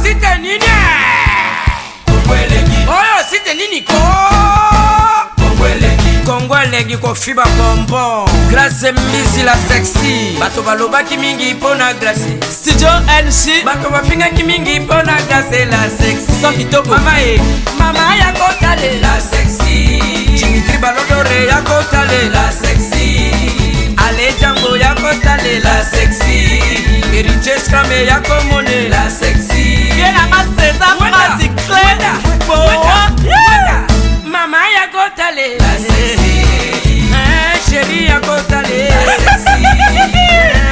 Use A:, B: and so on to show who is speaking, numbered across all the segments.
A: site nini oyo site nini ko Kongolegi ko fiba bonbon Glace mbisi la sexy bato balobaki mingi pona glace
B: Studio NC
A: bato bafingaki mingi pona glace la sexy
B: Sans kitoko
A: Mama ya kotale la sexy Dimitri Balodore ya kotale la sexy Ale Django ya kotale la sexy Eriche Skame ya komone la sexy
B: Yena maseza mati kleda
A: Mama ya kotale la sexy Chérie ya kotale la sexy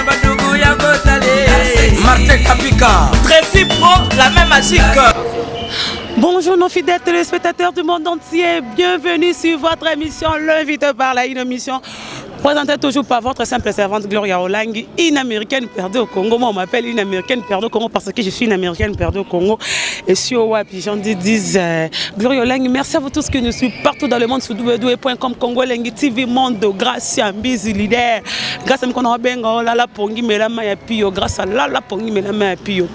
A: Badougou ya kotale la sexy Martin Kapika
B: Tracy Pro, la même magique.
C: Bonjour nos fidèles téléspectateurs du monde entier, bienvenue sur votre émission L'invité par la une émission présentée toujours par votre simple servante Gloria Olangi, une américaine perdue au Congo. Moi on m'appelle une américaine perdue au Congo parce que je suis une américaine perdue au Congo. Et sur WAP, j'en disent Gloria Olangi, merci à vous tous qui nous suivent partout dans le monde sur www.com Congo Lengi TV Monde, grâce à Mbizi Leader, grâce à Mkono Benga, Lala Pongi Melama ya Pio, grâce à Lala Pongi Melama ya Pio.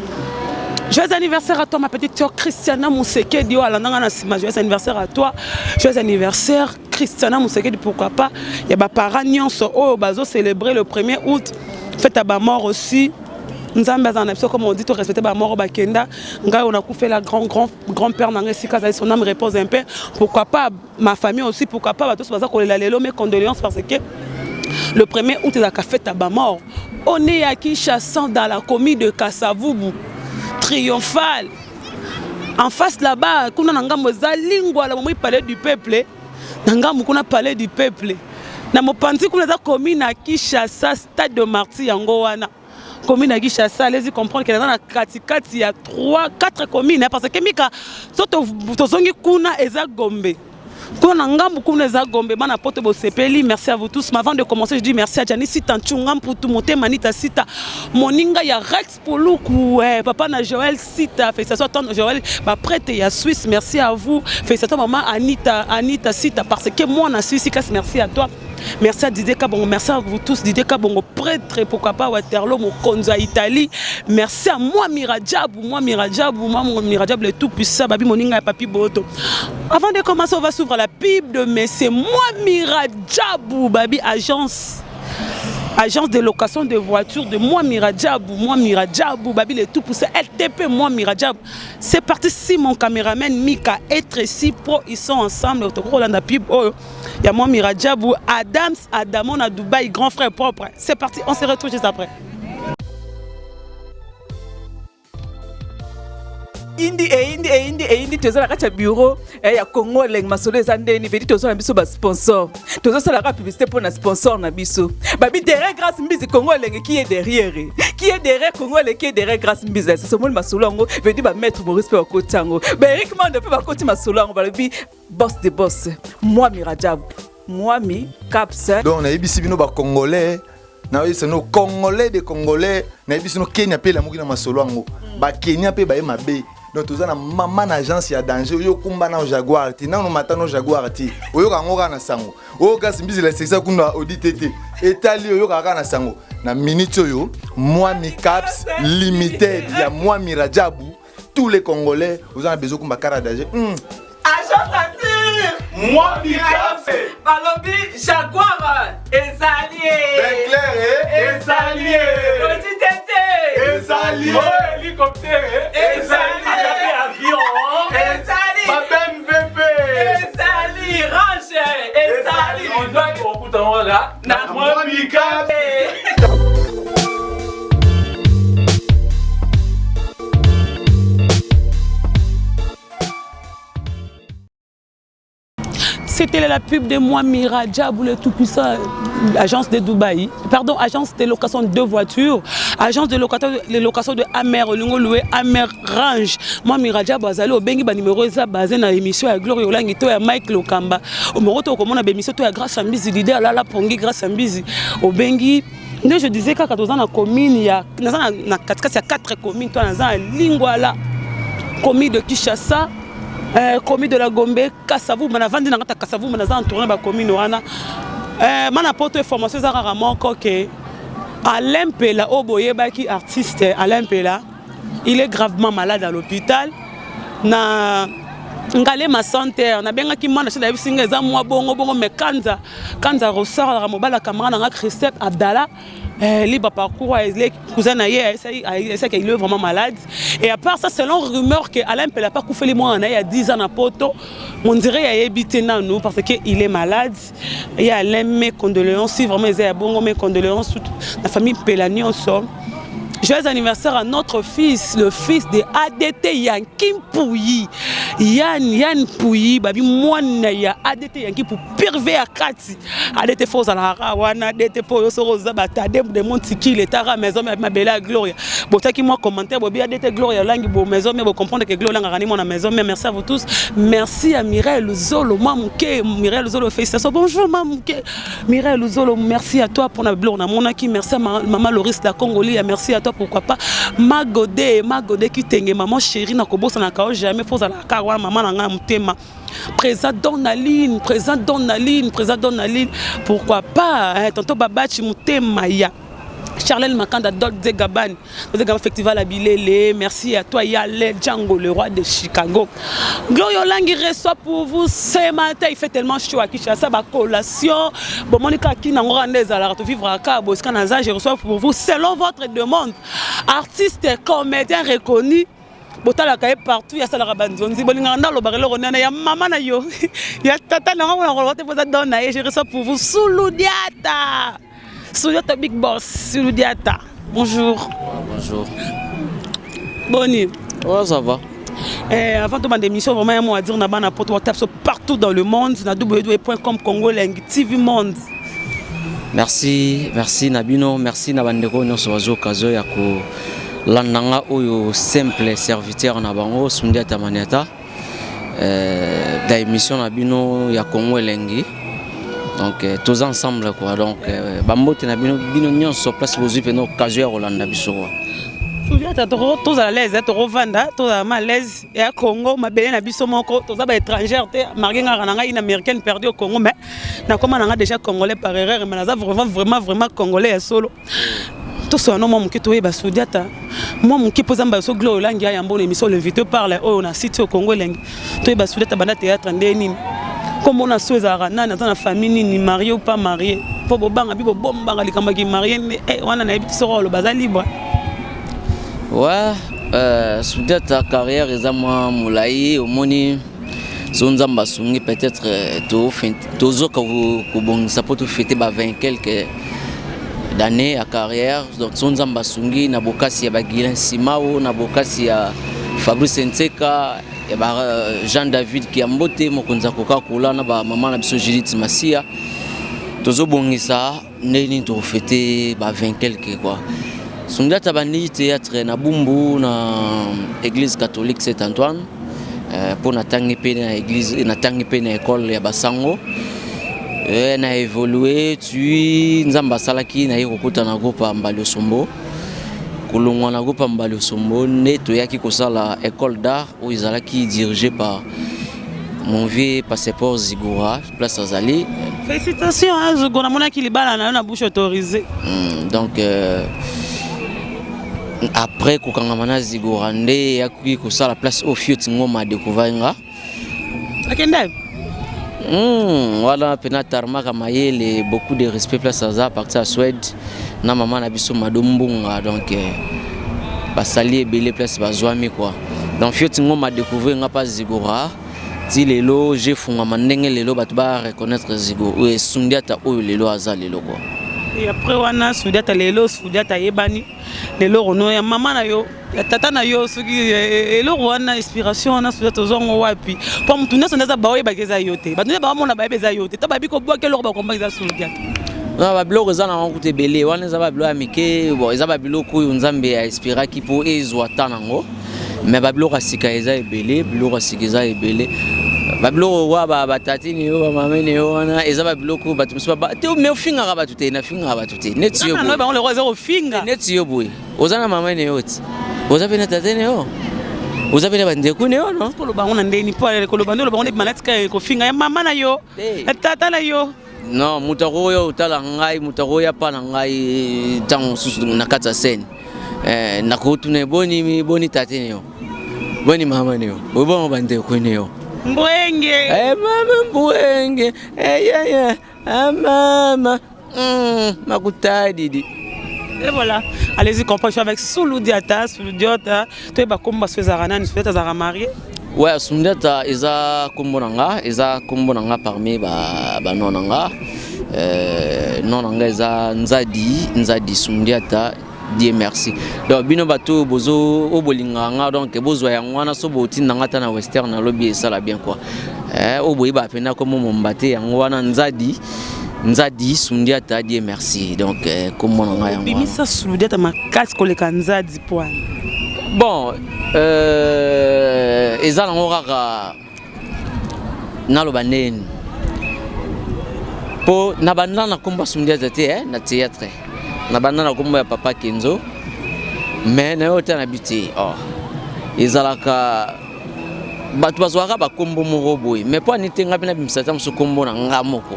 C: Joyeux anniversaire à toi ma petite soeur Christiana Moussekedi. Joyeux anniversaire à toi. Joyeux anniversaire Christiana Moussekedi. Pourquoi pas? Il y a des parents qui ont célébré le 1er août. Fête à ma mort aussi. Nous avons comme on dit, respecter ma mort au Bakenda. On a fait la grand-père son âme repose un peu. Pourquoi pas ma famille aussi? Pourquoi pas tous mes condoléances parce que le 1er août, il y a une fête à ma mort. On est à Kinshasa dans la commune de Kassavubu. Triomphal. En face là-bas, kuna ngambo za lingwa la momi palais du peuple. Ngambo kuna palais du peuple. Na mopanzi kuna za commune à Kinshasa stade de Martyr yango wana. Commune à Kinshasa, allez-y comprendre qu'il y a dans katikati il y a 3-4 communes parce que mika soto tozongi kuna eza Gombe. Merci à vous tous. Mais avant de commencer, je dis merci à Gianni Sita Nchungam pour tout monter Manita Sita. Moninga ya Rex Poluku, papa na Joël Sita, félicitations à Joël, prête ya Suisse, merci à vous. Félicitations maman Anita Sita parce que moi na Suisse, merci à toi. Merci à Didier Kabongo, merci à vous tous. Didier Kabongo, prêtre, pourquoi pas Waterloo, Mokonza, Italie. Merci à moi Miradjabou, le tout puissant, Babi Moninga et Papi Boto. Avant de commencer, on va s'ouvrir la Bible de mais c'est moi Miradjabou, Babi, agence de location de voitures de moi Miradjabou, Babi, le tout puissant, LTP, moi Miradjabou. C'est parti, si mon caméraman Mika et Tracy Pro, ils sont ensemble, il y a moi Miradjabou, Adamon à Dubaï, grand frère propre. C'est parti, on se retrouve juste après.
B: Indi tozo la kacha bureau ya Congo leng masolo ezandeni vedi tozo na biso ba sponsor tozo sala ka publicité pour na sponsor na biso babi derrière grâce Mbizi Congo leng qui est derrière Congo leng qui est derrière grâce Mbizi c'est ce monde masolo ngo vedi ba maître Maurice pe kotango ba Eric Mande pe ba koti masolo ngo babi boss de boss moi Miradjabou moi mi caps
D: donc on a ibisi bino ba congolais na oui c'est nos congolais des congolais na ibisi no Kenya pe la mukina masolo ngo ba Kenya pe ba e mabe. Donc tout ça na maman agence ya danger yo kumba na Jaguar ti na no matano Jaguar ti oyo kangoka na sango oyo kasi Mbizi la sexa kuna auditete etali oyo kaka na sango na minute oyo moi mi caps limited ya moi Miradjabou tous les congolais vous en avez besoin kumba kara danger
B: agence assure moi mi caps balobi Jaguar ezalié ezalié auditete ezalié hélicoptère ezalié avion ezali babem VP ezali range ezali on doit okuta là na moi Mika.
C: C'était la pub de moi Miradjabou, le tout puissant, agence de Dubaï, pardon, agence de location de voitures, agence de location de Amer, loué Amer Range. Moi Miradjabou, azali au bengi ba numéro eza basé na émission à Gloria Olangi to ya Mike Lokamba. Au moroto comme on a émission to ya grâce à Mbizi Leader là pongi grâce à Mbizi au bengi. Je disais que quand on a na commune il y a na 4 communes toi na lingwa là commune de Kinshasa. Commune de la Gombe, Kassavou, mana vandi na Kassavou, mana za tourner ba commune wana. Mana poto formation za rarement que Alain Pela oboye baki artiste Alain Pela. il est gravement malade à l'hôpital. Ngale ma santé on a bien qui m'a acheté singa za moi bongo mais kanza ressort la mobile camarade nga Christophe Abdallah libre parcours les cousins c'est qu'il est vraiment malade et à part ça selon rumeur que Alain Pela pas couffé les mois il y a 10 ans à Poto on dirait il a habité dans nous parce que il est malade il y a Alain mes condoléances si vraiment il y a bongo mes condoléances toute la famille Pelani ensemble. Joyeux anniversaire à notre fils, le fils de ADT Yankim Pouyi. Yann Pouyi, babi mwana ya ADT Yankim pour perver à Kati. ADT Fosa la Rawana, ADT Poyo Soroza Batade de Montiki, les Tara maison ma belle Gloria. Bon, ça qui moi commentaire, bobi ADT Gloria langue bo maison mais vous comprendre que Gloria langa rani mon maison mais merci à vous tous. Merci à Mireille Zolo, Mamouké, Mireille Zolo félicitations. Bonjour Mamouké. Mireille Zolo, merci à toi pour la Gloria monaki, merci à maman Loris la Congolais, merci à toi pourquoi pas Magodé qui t'engue maman chérie na kobosa na kao jamais faut la kawa maman na mutema présent Donaline pourquoi pas tonton Babachi mutema ya Charlène Makanda Dolce Gabbana Festival à Bilele, merci à toi Yale Django le roi de Chicago. Gloria Langi reçoit pour vous ce matin, il fait tellement chaud à Kinshasa ba collation. Bon Monica qui n'a rwandais à la vivre à Cabo Scanaza, je reçois pour vous selon votre demande. Artiste et comédien reconnu. Botala kaye partout ya sala rabanzonzi bolinga ndalo barelo ronana ya mama na yo. Ya tata na ngwa te posa dona et je reçois pour vous Souloudiata. Souloudiata Big Boss, Souloudiata. Bonjour.
E: Bonjour.
C: Bonne.
E: Ouais, ça va.
C: Avant de ma démission, vraiment, un mot à dire, on a un porte WhatsApp partout dans le monde, na www.com Congo Lengi TV Monde.
E: Merci Nabino, merci Nabandeko nyonso bazo kazo ya ko landanga oyo simple serviteur na bango Souloudiata Maniata. Da émission Nabino ya Congo Lengi. Donc tous ensemble quoi. Donc bambote Nabino bino nyonso place bozu pe no kazo ya Rolanda biso quoi.
C: Souloudiata tous à l'aise, tous vanda, tous à malaise et à Congo, ma belle na biso moko, tous à étrangère, marié nga une américaine perdue au Congo mais na comment on a déjà congolais par erreur mais na vraiment congolais solo. Tout ça non moi mon kito ba Souloudiata. Moi mon ki posa mbaso Gloria Langi ya mbona émission l'invité parle on a cité au Congo Lengi. To ba Souloudiata banda théâtre ndeni. Comme on a souhaité na dans la famille ni marié ou pas marié. Pour bobanga bi bombanga likamba ki marié mais wana na ebiti soro le bazali libre.
E: Ouais, Souloudiata carrière ezama moulayi omoni zonzamba sungi peut-être tozo ka ko ça peut tout fêter ba 20 quelques d'années à carrière donc zonzamba sungi na bokasi ya Bagilin Simao na bokasi ya Fabrice Nseka et Jean David qui a mboté mokonza koka kula na ba maman na biso Judith Masia tozo bongisa neni to fêter ba 20 quelques quoi. Souloudiata bandi théâtre na Bumbu na église catholique Saint-Antoine pour na tangi pe na église na tangi pe na école ya Basango na évolué tu nzamba salaki na yokota na groupe Mbali Sombo kulungwa na groupe Mbali Sombo neto yaki kosala école d'art où izalaki dirigé par mon vieux passeport Zigora place Azali.
C: Félicitations hein Zigora mona ki libala na bouche autorisée.
E: Donc après kokangama Zigora nde yakuki kosala place au fiot ngoma découvrir nga
C: akenda
E: voilà pena tarmaka mayele beaucoup de respect place à partir à Suède na maman na biso madombunga donc basali ebele place bazwami quoi donc fiot ngoma découvrir nga pas Zigora ti lelo j'ai funga mandenge lelo batu ba reconnaître Zigora et Souloudiata oyo lelo aza lelo quoi.
C: Et après wana Souloudiata lelo Souloudiata yebani lelo rono ya mama na yo ya tata na yo soki lelo wana inspiration na Souloudiata zongo wapi po mutu na sonza ba oye bageza yote ba nuna ba mona ba beza yote ta ba biko boke lo ba komba Souloudiata
E: na ba bilo za na ngute belé wana za ba bilo amike bon za ba bilo ko nzambe ya inspira ki po ezwa tanango mais ba bilo kasika eza ebele bilo kasika eza ebele babilo wa batatini yo bamamene yo wana eza babilo ko batumisa ba te me ofinga ka batute na finga batute neti yo
C: na ba on le roi ofinga
E: neti yo boy ozana mamene yo ti oza pena tatene yo oza pena bandeko ne yo no
C: ko lo ba ona ndeni po ko lo bando lo ba ona manatika ko finga ya mama na yo tata na yo
E: non mutako yo utala ngai mutako ya pa na ngai tango susu na kata scène nakotuna boni tate neo boni mama neo obongo bande kweneo
C: Mbwenge.
E: mama mbwenge mama makutadidi.
C: Et voilà, allez-y, compagnie avec Souloudiata, Souloudiota, tu es comme Bazarana, tu es marié.
E: Ouais, Souloudiata, Eza Kumbonanga, parmi Banonanga, Nonanga, Eza Nzadi, Souloudiata, Dieu merci. Donc, Bino Bato, Bozo, Obolinganga, donc, Bozo Yangwana, Soboti, Nangata, na Western, na lobby, ça la bien quoi. Oboiba, Pena, comme Mombate, Yangwana, Nzadi Souloudiata Dieu merci donc comment on a
C: Bimisa Souloudiata ma casse koleka Nzadi point.
E: Bon ezala ngoraka naloba neni po na banda na komba Souloudiata te na théâtre na banda na komba ya papa Kenzo mais na yote na biti ezala ka batu bazwaka ba kombo moko boy mais po nitenga bina bimsata muso kombo na ngamoko.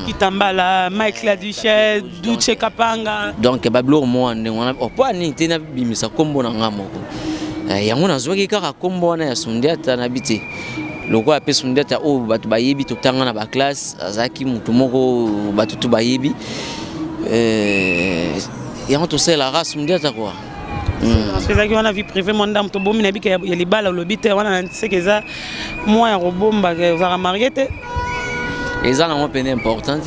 C: Kitambala, Mike la Duchesse, Duce Kapanga.
E: Donc, Bablo, moi, on a pas ni tena bimisa kombo na ngamoko. Yango na zwaki kaka kombo na Souloudiata na biti. Loko ape Souloudiata o batu bayebi to tanga na ba classe, azaki mutu moko batu tu bayebi. Yango to sela race Souloudiata quoi.
C: Parce que on a vie privée mon dame to bomi na bi ya libala lobite wana c'est que ça moi ya robomba za marié te.
E: Et ça, c'est important.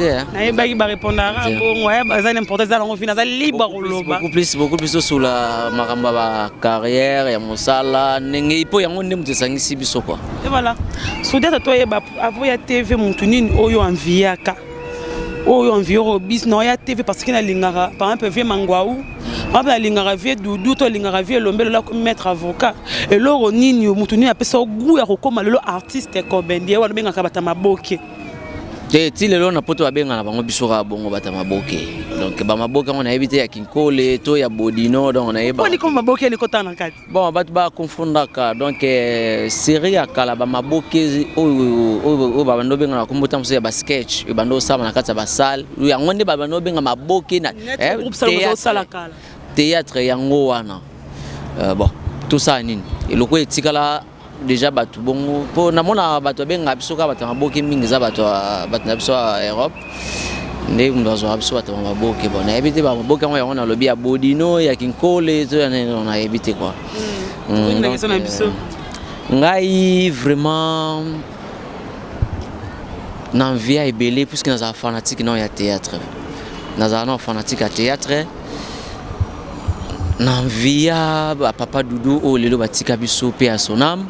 E: Beaucoup plus sur la carrière, et mon salaire, et
C: voilà. Soudain, toi, avant TV, mon tuning, oyo enviaka. Oyo enviro bis no ya TV parce qu'il a lingara par exemple vie mangwaou par exemple lingara vie doudou to lingara vie lombelo la comme maître avocat et loro nini mutuni apesa goût ya kokoma lelo artiste comédien wana benga kabata maboke.
E: Ti lelo na poto babenga na bango bisoka bongo bata maboke donc ba maboke on a évité ya Kinkole to ya Bodino donc on a eba
C: on comme maboke ni kota na kati
E: bon batu ba confondaka donc série ya kala ba maboke o ba bando benga na kombota mso ya ba sketch e bando sama na kati ya ba salle ya ngonde ba bando benga maboke na théâtre yango wana bon tout ça nini et loko etikala déjà batu bongo po na mona batu benga bisoka batu maboke mingi za batu na biso Europe ndé mdozo biso batu maboke bon na éviter ba maboke ngo yango na lobby ya Bodino ya Kinkole to on a évité quoi. Ngai vraiment na via ebele puisque na fanatique non ya théâtre na non fanatique à théâtre na via papa Doudou o lelo batika biso pe a sonam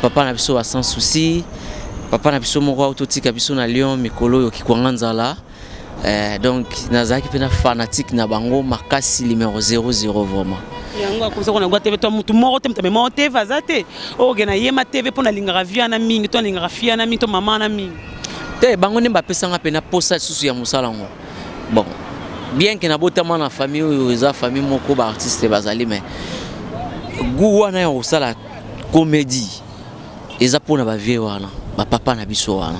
E: papa na biso sans souci papa na biso moko autotika biso na Lyon mikolo yo kikwanga nzala donc nazaki pe na fanatique na bango makasi numéro 00 vraiment
C: yango akosa kona gwa TV to mutu moko te mtame mo TV azate o gena yema TV pona lingara via na mingi to lingara fia na mingi to mama na mingi
E: te bango ne bapesanga pe na posa susu ya musala ngo bon bien que na botama na famille ou eza famille moko ba artiste bazali mais goût wana ya osala comédie eza pona ba vie wana ba papa na biso wana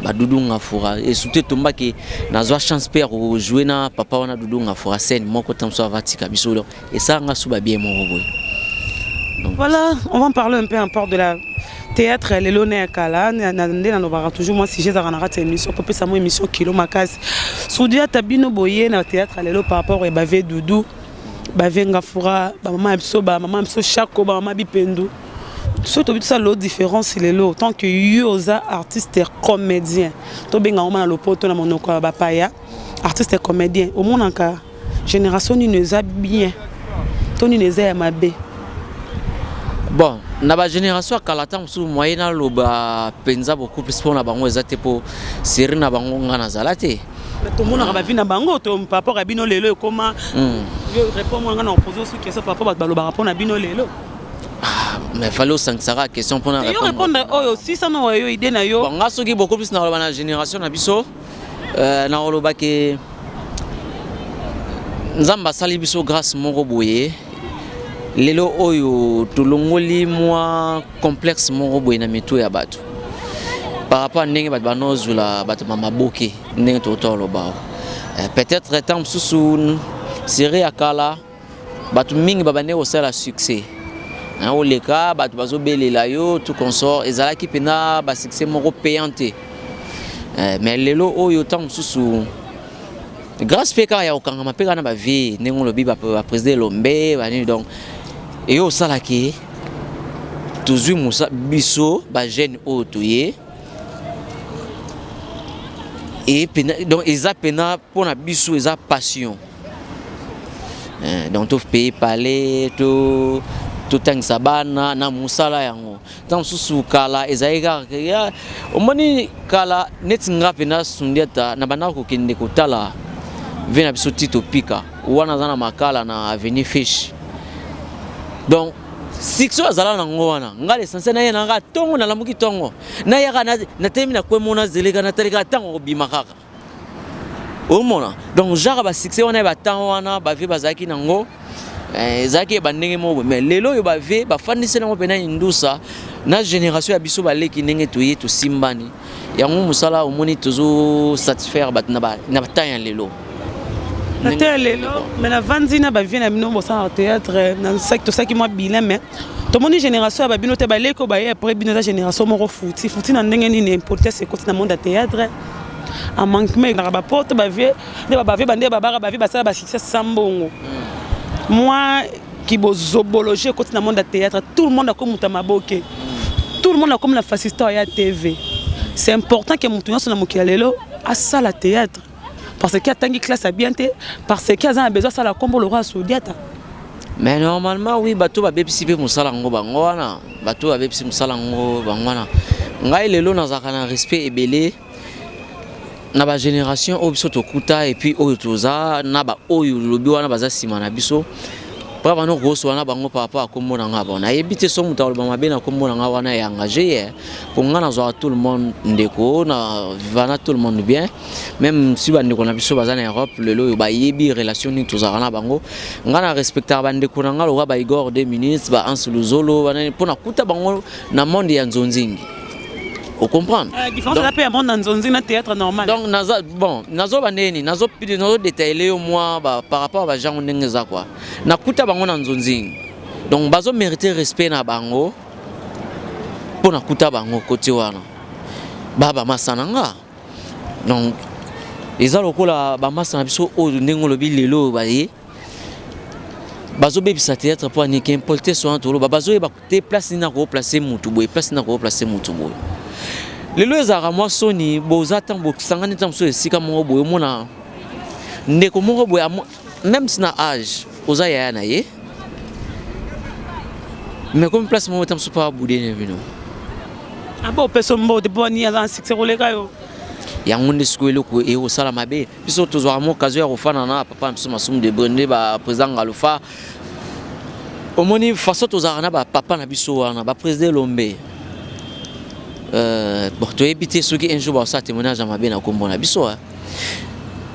E: ba Doudou Ngafura et surtout tomba que nazwa chance père jouer na papa wana Doudou Ngafura scène moko tamso avatika biso et ça nga suba bien moko boy. Donc
C: voilà, on va en parler un peu en part de la théâtre les loné kala ndé na nobara toujours moi si j'ai za kana rate émission pour ça moi émission kilo makasi Souloudiata bino boye na théâtre lelo par rapport et bave Doudou bave Ngafura ba maman biso Chako ba maman Bipendo surtout tout ça l'autre différence c'est lelo tant que yoza artiste comédien to benga on na lopoto na monoko ba paya artiste comédien au monde encore génération ni nous a bien to ni nous a mabe.
E: Bon, na ba génération kalata musu moyena loba penza beaucoup plus pour na bango ezate po série na bango ngana zalate.
C: To mona ba vina bango to papa ka bino lelo comment je réponds moi ngana poser sur question papa ba loba rapport na bino lelo.
E: Mais fallait sansara question pour na
C: répondre oh si ça no yo idée na yo.
E: Bon ngasoki beaucoup plus na loba na génération na biso na loba ke nzamba sali biso grâce moko boye. Lelo oyo tulongoli moi complexe moko boye na mitu ya batu par rapport ndenge batu banozula batu mamaboke ndenge totolo ba peut-être temps sous série ya kala bato mingi babane osala succès na oleka bato bazobelela yo tout consort ezalaki pena ba succès moko payante mais lelo oyo tant susu grâce peka ya okangama peka na ba vie ndenge lobi ba président Lombe bani donc et osalaki tozwi musa biso ba jeune oyo toye et donc eza pena pona biso eza passion donc tout pays parler tout tangisa bana na musala yango tant susu kala ezaika ya omoni kala netinga pena sundiata na bana ko kende kotala vena biso tito pika wana zana makala na avenue fish donc sikso azala nango wana ngale sanse na yena nga tongo na lamuki tongo na yaka na temi na kwemona zeleka na talika tango bima kaka omona donc jara ba succès wana ba temps wana ba vie bazaki nango zaki ba ndenge mo mais lelo yo ba vie ba fandise nango pena indusa na génération ya biso ba leki ndenge toye to simbani yango musala omoni tozo satisfaire ba na ba temps ya lelo
C: na te lelo mais na vanzina ba vie na bino bo sa théâtre na secteur ça qui moi bilan mais to moni génération ba bino te ba leko ba après bino ta génération moko futi na ndenge ni n'importe c'est côté na monde théâtre en manquement na ba porte ba vie de ba vie bande ba bara ba vie ba ça ba succès sambongo moi qui bozobologer côté na monde théâtre tout le monde a comme mutamaboke tout le monde a comme la facilité à TV c'est important que mutu nyonso na mokila lelo a ça la théâtre parce qu'il y a tant de classe à bien parce qu'il y a besoin ça la combo le roi Soudiata.
E: Mais normalement oui bateau ba bepsipe musala ngo bangwana bateau ba bepsi musala ngo bangwana ngai lelo na zakana respect ebele na ba génération o biso to kuta et puis oyo toza na ba oyo lobi wana baza sima na biso pa bano roso wana bango papa akomona nga bona ebite so mutalo ba mabe na komona nga wana ya engagé pour nga na zo tout le monde ndeko na vivana tout le monde bien même si ba ndeko na biso baza na Europe lelo ba yebi relation ni tozara na bango nga na respecter ba ndeko na nga lo ba Igor 2 minutes ba Ansuluzolo bana pona kuta bango na monde ya nzonzingi. Vous comprenez?
C: La différence est la monde dans un théâtre normal.
E: Donc bon, nazo bandeni, nazo détailler au moins par rapport à gens ndengeza quoi. Na kuta bango na nzonzingi. Donc bazo mériter respect na bango. Pour na kuta bango côté wana. Baba masananga. Donc eza lokola ba masana biso o ndengo lobi lelo ba yi. Bazo bebisa théâtre pour ni qu'importe soit entre bazo ba te place na ko placer mutu boy, place na ko placer mutu boy. Lelo ezara moi soni boza tambo sangani tambo so esika mo boy mona ndeko mo boy même si na âge oza ya na ye mais comme place mo tambo so pa boudé ne bino
C: abo peso mbo de boni ala succès roleka yo
E: ya ngonde skwelo ko e osala mabe biso tozwa mo kazo ya kofana na papa mso masumu de bonde ba président Galufa omoni façon tozara na ba papa na biso wana ba président Lombe bon tu éviter ceux qui un jour ça témoignage à ma bien à kombona biso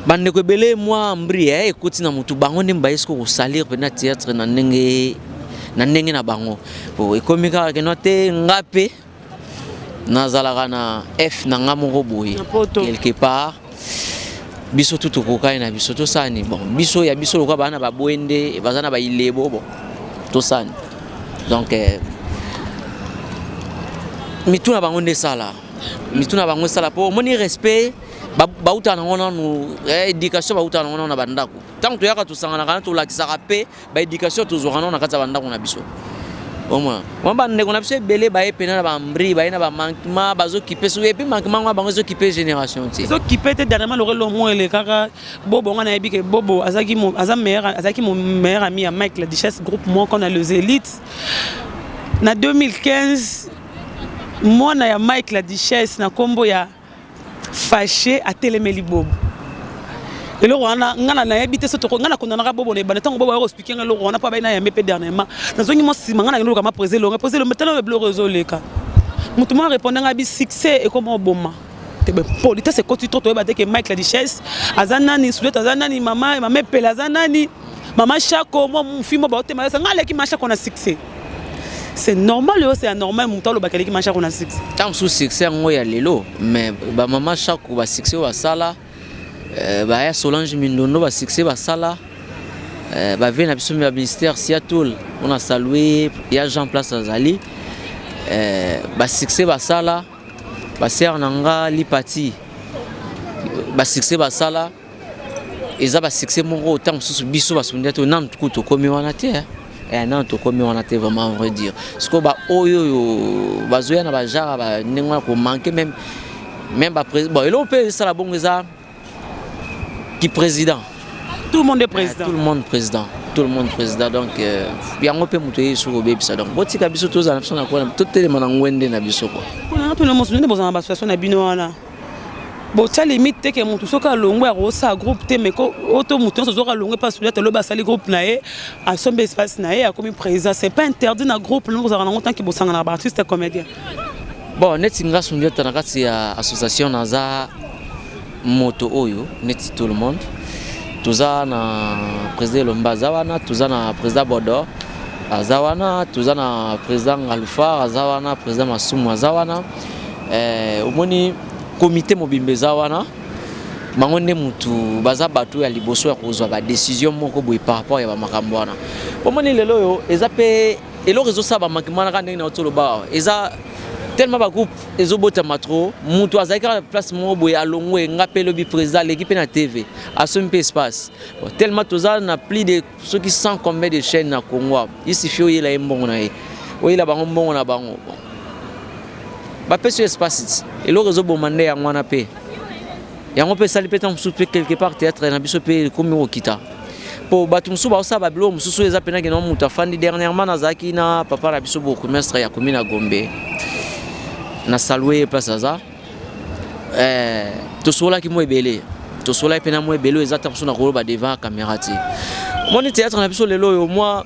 E: bande ko belé moi mbri écoute na mutu bango ndimba esko ko salir pena théâtre na ndenge na bango po ekomika ke note ngape nazalaka na F na ngamo boy quelque part biso tout ko kai na biso to sani bon biso ya biso ko bana ba boende bazana ba ilebo bon to sani donc mituna bango ndesala mituna bango sala po moni respect ba uta na ngona no éducation ba uta na ngona na bandako tant to yaka to sangana kana to lakisaka pe ba éducation to zokana na kata bandako na biso au moins wamba ndeko na biso belé ba epena ba mbri ba ina ba manquement bazo kipe so epi manquement bango zo kipe génération ti
C: zo kipe te dernièrement le mo ele kaka bobo ngana ebi ke bobo azaki mon meilleur ami à Mike la Duchesse groupe moi qu'on a les élites na 2015 moi na ya Mike la Duchesse na kombo ya fâché à telemeli bobo et le rwanda ngana na habité ce toko ngana kondana bobo ne bana tango bobo ya expliquer ngalo rwanda pa ba na ya mepe dernièrement na zongi mo sima ngana ngalo kama poser le maintenant le bleu réseau leka mutu mo répondre ngabi succès et comment boma te be polite c'est quand tu to ba que Mike la Duchesse azanani soulette azanani mama mepe azanani mama chako mo mfimo ba otema ngala ki macha kona succès. C'est normal, c'est anormal, mon temps le bakali qui marche on a succès.
E: Tant sous succès on y a lelo, mais ba maman chaque va succès wa sala, ba ya Solange Mindono va succès va sala. bavie na biso ya ministère Seattle on a salué ya Jean Place Azali succès basala baser nanga lipati succès basala eza succès moko autant susu biso basundi to nan tuku komi wana te non to komi wana te vraiment on va dire parce que ba oyo bazoya na ba jara ba nenga ko manquer même ba président bon elo pe ça la bon eza qui président
C: tout le monde est président
E: tout le monde président donc yango pe muto yesu ko bebisa donc botika biso to za na biso na ko to telema na ngwende na biso ko
C: kuna to na mosunde bozana ba situation na bino wana bon ça limite te que mutu soka longwe ro sa groupe te mais ko auto mutu so soka longwe pas soulet lo ba sali groupe na e a sombe espace na e a comme président c'est pas interdit na groupe nous bozana ngo tant que bosanga na ba artiste comédien
E: bon neti nga sundia ta na kati ya association naza moto oyo neti tout le monde tuza na président Lomba zawana tuza na président Bodo azawana tuza na président Alpha azawana président Masumu azawana omoni comité mobimbe zawana mangonde mutu baza bato ya liboso ya kozwa ba décision moko boy par rapport ya ba makambo wana omoni lelo yo eza pe elo réseau ça ba makimana ka ndenge na otolo ba eza tellement ba groupe ezobota matro mutu azaka place mo boy alongwe ngapelo bi président l'équipe na TV a son peu espace tellement toza na plus de ceux qui sont combien de chaînes na Congo ici fio yela embongo na ye oyela bango mbongo na bango ba peso espace et le réseau bomandé ya ngwana pe yango pe sali petan mususu quelque part théâtre na biso pe comme okita po batu mususu ba osaba bilo mususu eza pena ke no mutu afandi dernièrement na zaki na papa na biso beaucoup mestre ya komina Gombe na saluer place aza to sola ki mo ebele to sola pena mo ebele ezata mususu na koloba devant caméra ti moni théâtre na biso lelo yo moi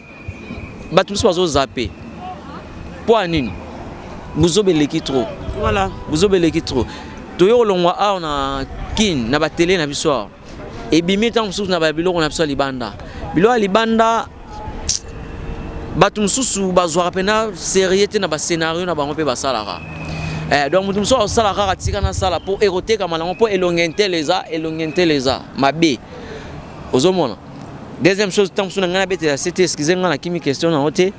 E: batu mususu bazo zapper po anini vous obélez trop.
C: Voilà.
E: Vous obélez trop. Toyo longwa a on a kin na ba télé na biso. Et bimi tant mususu na ba bilo on a biso libanda. Bilo libanda batum susu bazwa pena sérieuté na ba scénario na bango pe basalaka. Donc mutum so salaka katika na sala pour éroter kama lango pour elongenter les a mabe. Ozomona. Deuxième chose tant musu na ngana bete c'était excusez ngana kimi question na hote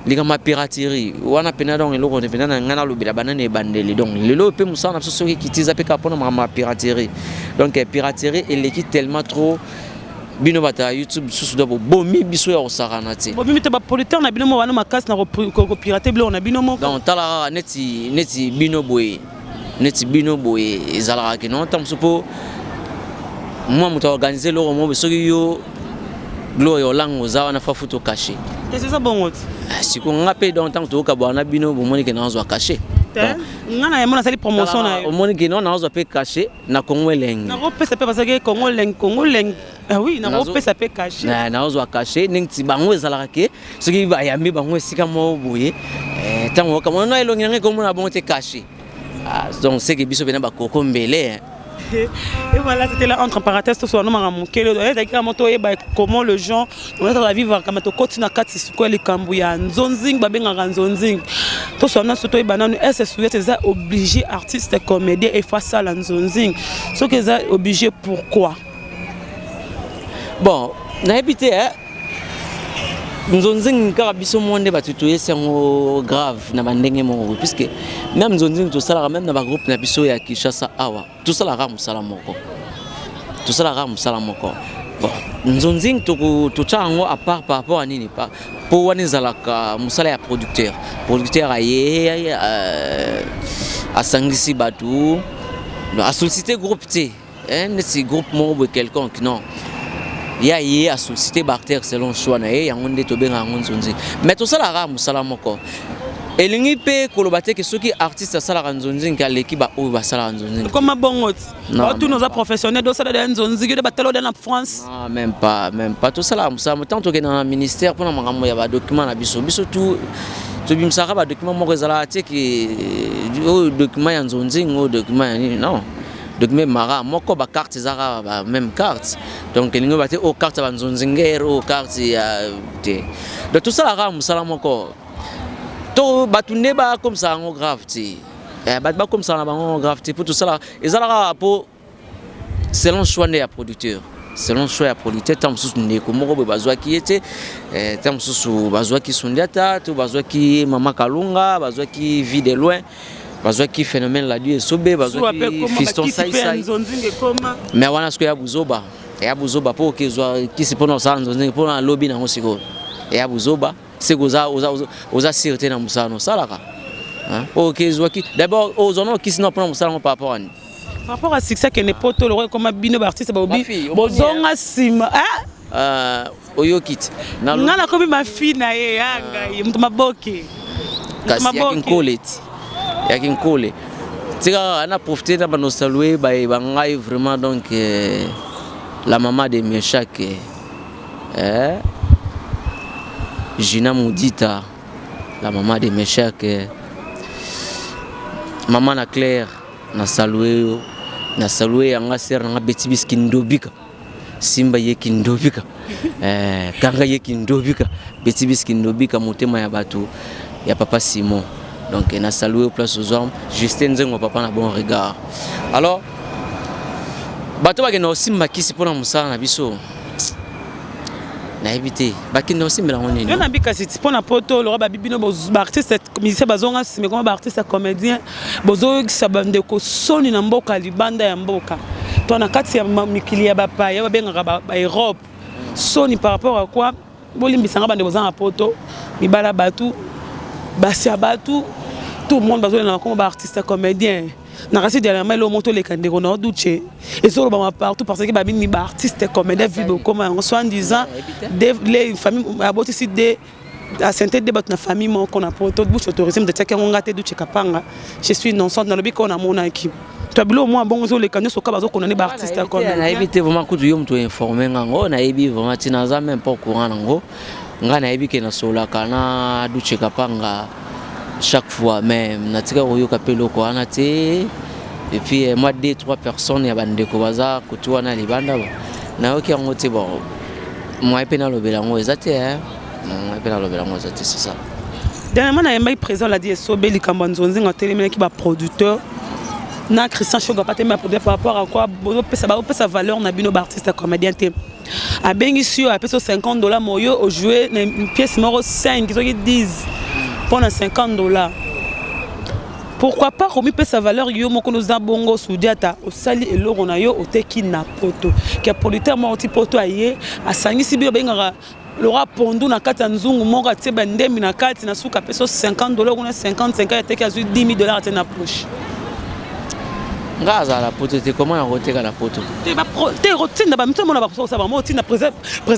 E: ligama piraterie wana pena donc eloko ne pena na ngana lobela banane e bandeli donc lelo pe musa na biso ki kitiza pe kapona ma piraterie donc piraterie eleki tellement trop bino bata YouTube susu do bomi biso ya osakana ti
C: bomi te ba politeur na bino mo wana makasi na ko pirater blo na bino mo
E: donc tala neti bino boye ezalaka ke non tam supo moi muta organiser lo mo biso yo gloire olango za wana fa photo caché
C: c'est ça bon
E: si ko ngape donc tant to ka bwana bino bomoni ke na zo caché
C: ngana ya mona sali promotion na
E: yo omoni ke na zo pe caché na Congo leng
C: na rope ça peut parce que Congo leng ah oui na rope ça peut caché
E: na zo caché ningti bango ezalaka ke soki ba yambi bango esika mo boye tango ka mona elongi ngé ko mona bon te caché donc c'est que biso bena ba koko mbele.
C: Et voilà, c'était là entre parenthèses tout ça nous m'a manqué comment le gens on va vivre comme to kotina kati siko le kambuya nzonzing babenga nzonzing tout ça na soto bananu est souhaite ça obligé artiste comédien et face à la nzonzing ce que ça obligé pourquoi
E: bon na habité nzonzing ka biso monde batutoye sango grave na bandenge moko puisque même nzonzing to sala même na ba groupe na biso ya Kinshasa awa to sala ra musala moko bon nzonzing to chango à part par rapport à nini pas pour wani zalaka musala ya producteur aye a sangisi batu a solliciter groupe T neti groupe moko quelconque non ya yé a sollicité Barter selon choix na ye yango nde to benga yango nzonzi mais to sala ra musala moko elingi pe kolobate ke soki artiste sala nzonzi nka leki ba o ba sala nzonzi
C: comme bongo tous nos professionnels do sala de nzonzi de batelo de la France
E: ah même pas to sala musala tant to ke na ministère pour na makambo ya ba document na biso tout to bimsaka ba document moko ezala te ke o document ya nzonzi o document non document mara moko ba carte zara ba même carte donc elingo bate o carte ba nzonzingero o carte ya te donc tout ça la musala moko to batunde ba comme ça en grave ti ba comme ça na ba en grave ti pour tout ça là ezala pour selon choix des producteurs selon choix ya polité tant sous ndeko moko be bazwa ki ete tant sous bazwa ki Sundiata to bazwa ki Mama Kalunga bazwa ki vie de loin bazwa ki phénomène la Dieu sobe bazwa ki fiston sai mais wana sko ya buzoba po kezwa kisi pona sa nzonzinge pona lobby na ngosiko ya buzoba c'est oza sûreté na musano salaka hein kezwa ki d'abord ozono kisi no pona musano par rapport à
C: par rapport à succès que n'importe le comme bino artiste baobi bozonga sima
E: oyokiti
C: ngana kobi ma fille na ye yanga mtu maboke
E: kasi yakinkole tika ana profiter na banosalwe ba ngai vraiment donc la maman de Meshak Gina Moudita la maman de Meshak maman na Claire na saluer yanga ser na beti biski ndobika simba yeki ndobika kanga yeki ndobika beti biski ndobika motema ya bato ya papa Simon donc na saluer place aux hommes Justin Nzengo papa na bon regard alors bato ba kena simba kisi pona musala na biso na éviter ba kena simba la ngoni
C: yo na bika siti pona poto le ba bibino bo artiste musicien bazonga mais comme artiste comédien bozo ki bande ko soni na mboka libanda ya mboka to na kati ya mikili ya bapa ya benga ba Europe soni par rapport à quoi bolimbisanga bande bozanga poto mibala batu basi abatu tout le monde bazona na comme artiste comédien na rasi dernièrement le moto les kandeko na douche et sur le partout parce que babini ni artiste comédien vibo comme en 70 ans les familles aboti si de à santé de na famille mon qu'on a poto bouche tourisme de teka ngate douche kapanga je suis non sans dans le biko na mona équipe toi bilo moi bon zo les kandeko soka bazo qu'on est artiste comédien
E: na éviter vraiment kutu yo mtu informer ngango na ebi vraiment tina za même pas courant nango ngana ebi ke na sola kana douche kapanga chaque fois même natika oyo kapelo ko anate et puis moi 2-3 personnes ya bandeko baza kutua na libanda ba na oki ngote bon moi pe na lobela ngo ezate moi pe na lobela ngo ezate c'est ça
C: dernièrement na yemba présent la DSO Beli Kambanzonzi ngatelemena ki ba producteur na Christian Shoga patema produire par rapport à quoi bozo pesa valeur na bino artiste comédien te a bengi sur a peso $50 moyo au jouer une pièce numéro 5 qui 10 pour $50. Pourquoi pas remis sa valeur yo moko nous bongo Sundiata au sali et l'euro na yo au teki na poto qui a politaire mo ti poto aye asangi sibi benga Laura Pondu na kati nzungu moko tie bandemi na kati na suka peso $50 ou 55 ya teki azu $10,000 te na poche
E: ngaza la poto te comment on roteka la poto
C: te rotina ba mtemo na ba so ba mo tina présent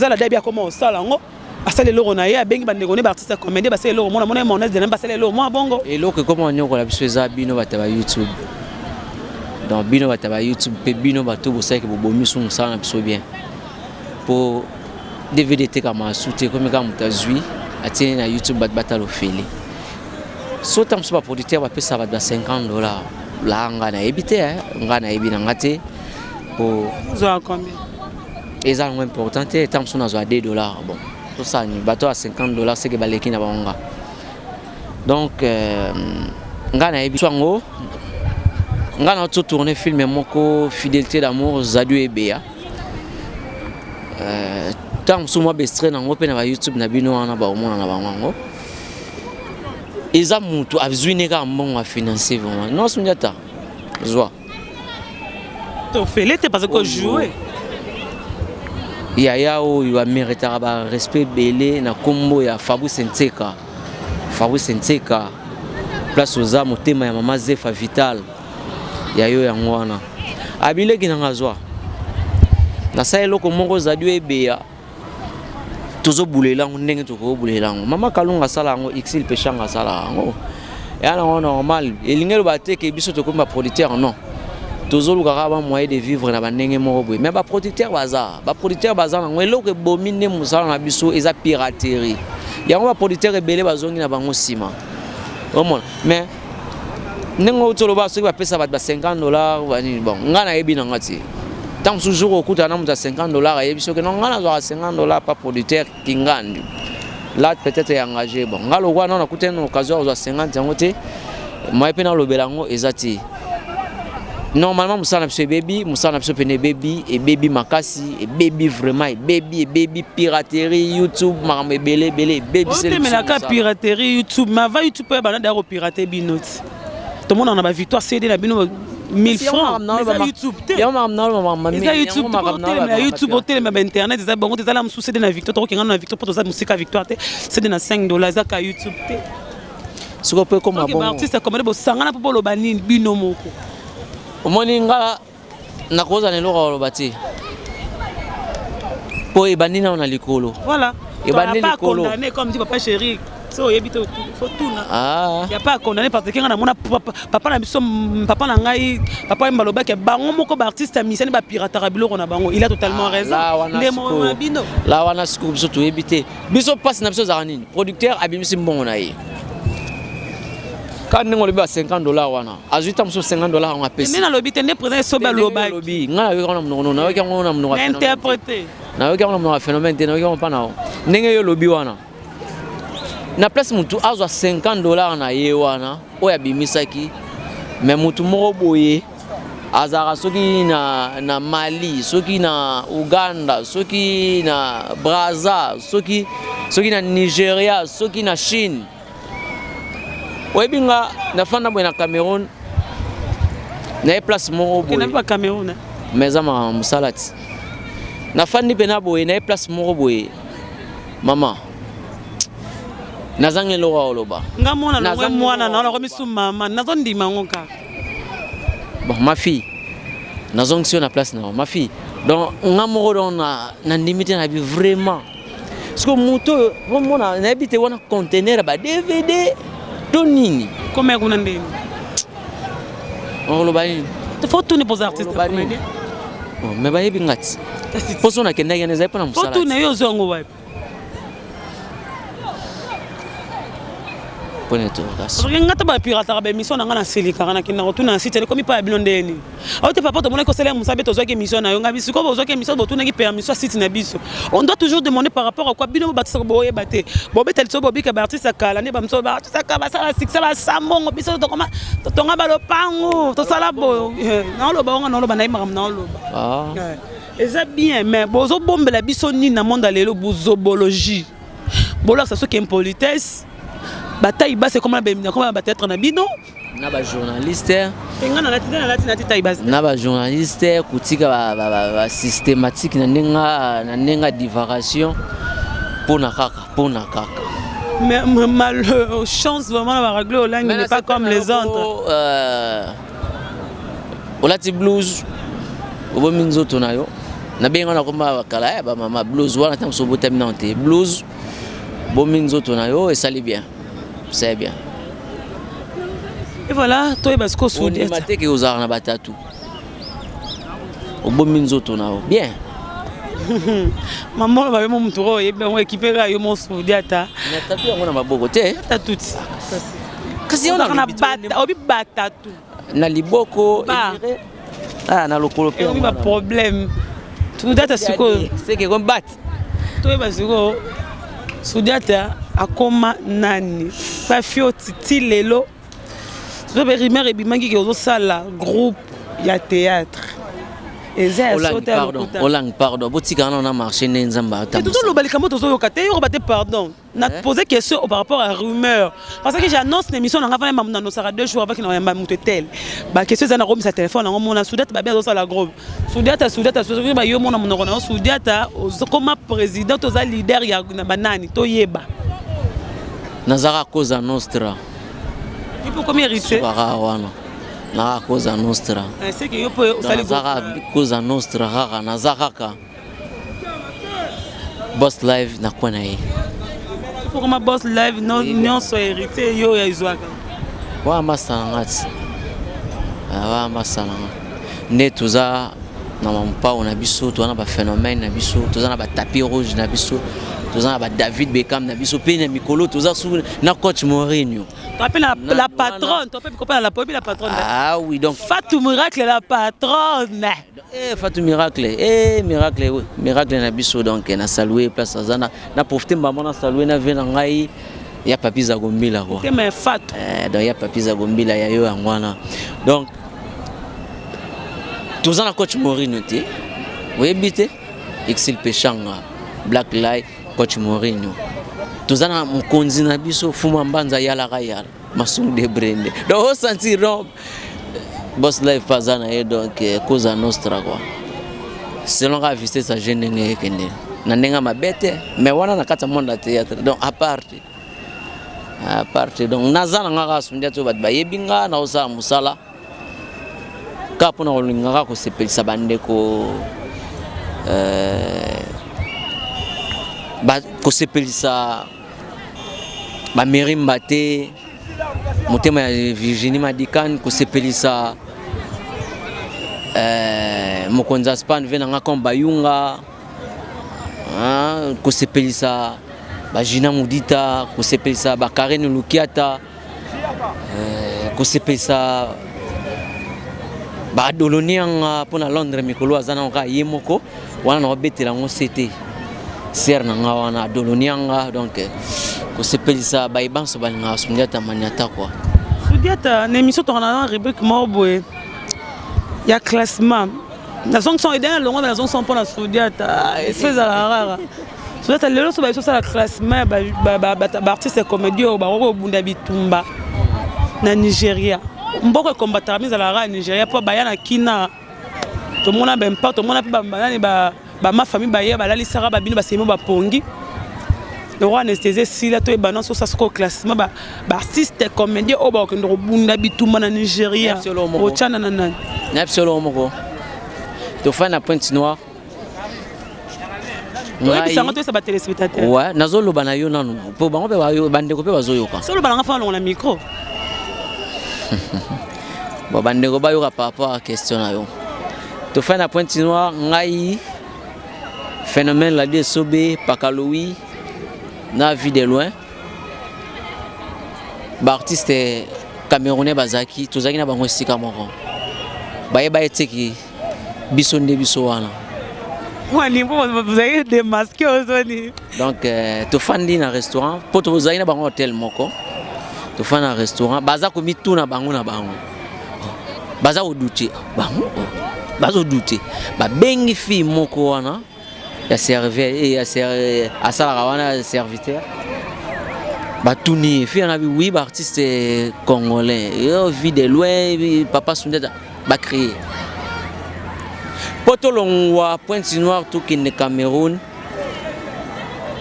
C: la debia comment ça là ngo asale loro na ye bengi bande ngone ba artiste comédien ba sale loro mona monnaie de ba sale loro mo bongo
E: et loko comment on ko la biso za bino bata ba YouTube donc bino bata ba YouTube pe bino bato bo sai ke bo bomi so musala na biso bien pour DVD te kama soute comme ka mutazui atine na YouTube bata lo fele so tam so ba producteur ba pesa ba $50 la ngana ebité ngana ebina ngate pour
C: zo combien
E: et ça important tam so na zo $2 bon tout ça ni bateau à $50 c'est que baleki na bango donc ngana ebi swango ngana to tourner film moko fidélité d'amour Zadu Ebea tant so moi bestre na ngope na ba YouTube na bino wana ba omona na bango eza mutu abzuine ka mbongo a financer vraiment non Sundiata joie
C: to felete parce que jouer
E: yaya oyo ameritaka ba respect belé na kombo ya Fabrice Nseka place oza motema ya mama Zefa Vital yayo yango wana abileki na ngazwa na sa eloko moko Zadu Ebea tozo bulela ndenge toko bulela mama Kalunga sala ngo xil pechanga sala ngo yana ngo normal elingelo bateke biso to comme producteur non toujours le moyen de vivre na bandenge moko boye mais ba producteur baza na ngelo ke bomine musala na biso eza piraterie yango ba producteur ebele bazongi na bango sima omona mais nengo tolo ba so ba pesa ba $50 bani bon ngana yebi na ngati tant toujours okuta na muta $50 yebi so ke no ngana zo $50 pas producteur kingandi là peut-être est engagé bon ngalo kwa na kuta na occasion zo 50 yango te moi pe na lobelango ezati normalement musala na biso ebebi musala na biso pene baby et baby makasi et baby vraiment et baby piraterie YouTube makambo ebele baby
C: c'est le la piraterie YouTube ma va YouTube ba na daro pirater binoti tout le monde en a ba victoire CD na bino 1000 francs mais YouTube
E: ya maman
C: YouTube hôtel mais internet ça bon ça la musu CD na victoire to kinga na victoire pour ça musique victoire CD na $5 ça ka YouTube te
E: siko pe comme bon
C: artiste comme bo sangana po lo banini bino moko
E: omoninga nakoza ne loko lo bati po ebanina na likolo
C: voilà
E: ebani likolo
C: condamné comme dit papa chéri so yebito faut tout
E: ah
C: y a pas condamné parce que na mona papa na biso papa na ngai papa mbaloba ke bango moko ba artiste misani ba piratara biloko na bango il a totalement raison ndemo bino
E: la wana siku biso to yebite biso passe na biso za nini producteur abimisi mbongo na ye quand on a $50 wana azuta muso $50 on a payé
C: nena lobi tene présent so ba loba
E: lobi nga yo kana mnono na yo kana mnono
C: interpréter
E: na yo kana mnono phénomène na yo kana na ndenge yo lobi wana na place mutu azwa $50 na ye wana oya bimisaki mais mutu moko boye azara soki na Mali soki na Uganda soki na Brazza soki na Nigeria soki na Chine Webinga na fanda na Cameroun na place moko boye.
C: Na pas Cameroun.
E: Mais ama musalati. Na fandi pena boye na place moko boye. Mama. Nazange lo oloba.
C: Ngamona na mwana na ko misu mama nazondi mangoka.
E: Bon ma fille. Nazongi na place na ma fille. Donc ngamoro don na limite na bi vraiment. Parce que moto mona na habite wana conteneur ba DVD. Tonini
C: comment on ndeni
E: on lo bani
C: faut tourner pour artistes comédien
E: mais ba yebi ngati faut sona kenda yana zai pana musala
C: faut tourner yo zongo wapi
E: pone to gas
C: parce que ngata ba pirata ba mission ngana selika kana kina ko tuna site ko mi pa bino ndeni au te papa to mona ko sele musabe to zoke mission na yo ngabi siko bo zoke mission bo tuna ki permission site na biso on doit toujours demander par rapport à quoi bino batisa bo yebate bo betel so bo bika ba artiste kala ne ba mso ba artiste ka ba sala siksa ba sambongo biso to koma to nga ba lo pango to sala bo na lo ba nga na lo ba na imam na lo ba
E: ah
C: et ça bien mais bozo bombe la biso ni na monde lelo bozobologie bola ça so qui impolitesse bataille basse c'est comment être na bino
E: na ba journaliste
C: ngana na taille basse
E: na ba journaliste kutika ba systématique na nenga divagation pona kaka
C: mais malchance vraiment la régler au langue n'est pas comme les autres
E: olati blues obo minzo tonayo na benga na komba kala ba mama blues wana tam so botamina onte blues bo minzo tonayo et ça allait bien. C'est bien.
C: Et voilà, toi et Basco Soudiat.
E: On m'a dit que vous avez un batatu. Au bon minzo tonao. Bien.
C: Maman va mon tour et bien on équipé là yo mon Soudiat.
E: Mais tatu on a ma bogoté.
C: Tatu.
E: Kasi on a
C: bata, obi batatu.
E: Na liboko na lokolo pe.
C: On a problème. Soudiat siko.
E: C'est que on bat.
C: Toi et Basco Soudiat akoma nani pa fioti ti lelo so be rimer ebimangi ke ozosala groupe ya théâtre
E: pardon botika na marché nzamba
C: ta tout le balikamo tozo yokate yo bate pardon na poser question par rapport à rumeur parce que j'annonce l'émission na ngafana mamuna no sera 2 jours avec na yamba mutu tel ba question za na romi sa téléphone na mona Soudiat ba bien zo la groupe Soudiat ba yo mona monoko na Soudiat comme président toza leader ya na banani to yeba
E: Nazara Cosa Nostra.
C: Il faut combien hériter?
E: Na Cosa Nostra.
C: C'est que yo peut
E: Nazara Cosa Nostra rara Nazaraka. Boss Live na kwa na ye.
C: Il faut comment Boss Live non so hérité yo ya izwaka.
E: Wa masangati. Wa masanga. Ne tuza na mampa on a biso to na ba phénomène na biso to na ba tapis rouge na biso. Tozana ba David Beckham na biso pe na mikolo toza sou na coach Mourinho.
C: Tu appelles la patronne, tu appelles la patronne.
E: Ah oui donc
C: Fatou Miracle la patronne.
E: Fatou Miracle. Miracle oui. Miracle na biso donc na saluer place azana na profiter maman na saluer na vena ngai ya papi za gombila quoi.
C: Mais Fatou.
E: Donc ya papi za gombila ya yo angwana. Donc toza na coach Mourinho te oyebi te Exil Pechanga Black Light coach Mourinho toza na mokonzi na biso Fuma Mbanza yalaka yala Masung de Brende donc on sentir non boss life pas na donc cause nostra quoi selon la visite sa jeune ngekende na ndenga mabete mais wana na kata monde la théâtre donc à part donc nazana ngaka sundia to bat bayebinga na osa musala kapo na olingaka ko sepelisa bandeko ba ko sepelisa ba merimba te motema ya Virginie Madikan ko sepelisa mokonza Span vena nga komba yunga ko sepelisa ba Jina Mudita ko sepelisa ba Karen Lukiata ko sepelisa ba Dolonianga pona Londres mikolo azana ka yemoko wana na betela ngo CT ser na nga wana Dolonianga donc ko sepelisa ba ibanso ba nga Sundiata maniata quoi
C: Sundiata na émission tona na rubrique morboé ya classement na zone sont aidés longo na zone sont pour la Sundiata c'est la rara Sundiata lelo so ba so la classement ba artiste comédien ba ko bunda bitumba na Nigeria mboko combattre mise à la rara Nigeria pour bayana kina to mona ben pas to mona ba banani ba ma famille ba ya ba la lisara ba bino ba semo ba pongi le roi anesthésie si la to e banon so ça ko classement ba artiste comédien o ba ko ndo bunda bitumba na Nigeria o chana na nani
E: absolument ko to fa na Pointe Noire
C: ouais ça ngoto ça ba téléspectateur
E: ouais nazolo bana yo nanu po bango pe bandeko pe bazoyoka
C: solo bana fa na micro
E: bon bandeko ba yo par rapport à question na yo to fa na Pointe Noire ngai phénomène la de Sobé Pakaloui na vie de loin ba artiste camerounais bazaki tozaki na bango sika moko baye ba eteki biso nde biso wana
C: wani vous avez démasqué aujourd'hui
E: donc to fandi na restaurant po to zaki na bango hotel moko to fana restaurant baza ko mituna bango na bango baza odouter bango bazo douter ba bengi fi moko wana ya serveur et ya asala wana serviteur batuni fi na bi oui ba artiste congolais yo vie de loin papa Sundiata ba créer potolongwa Pointe Noire tout qui ne Cameroun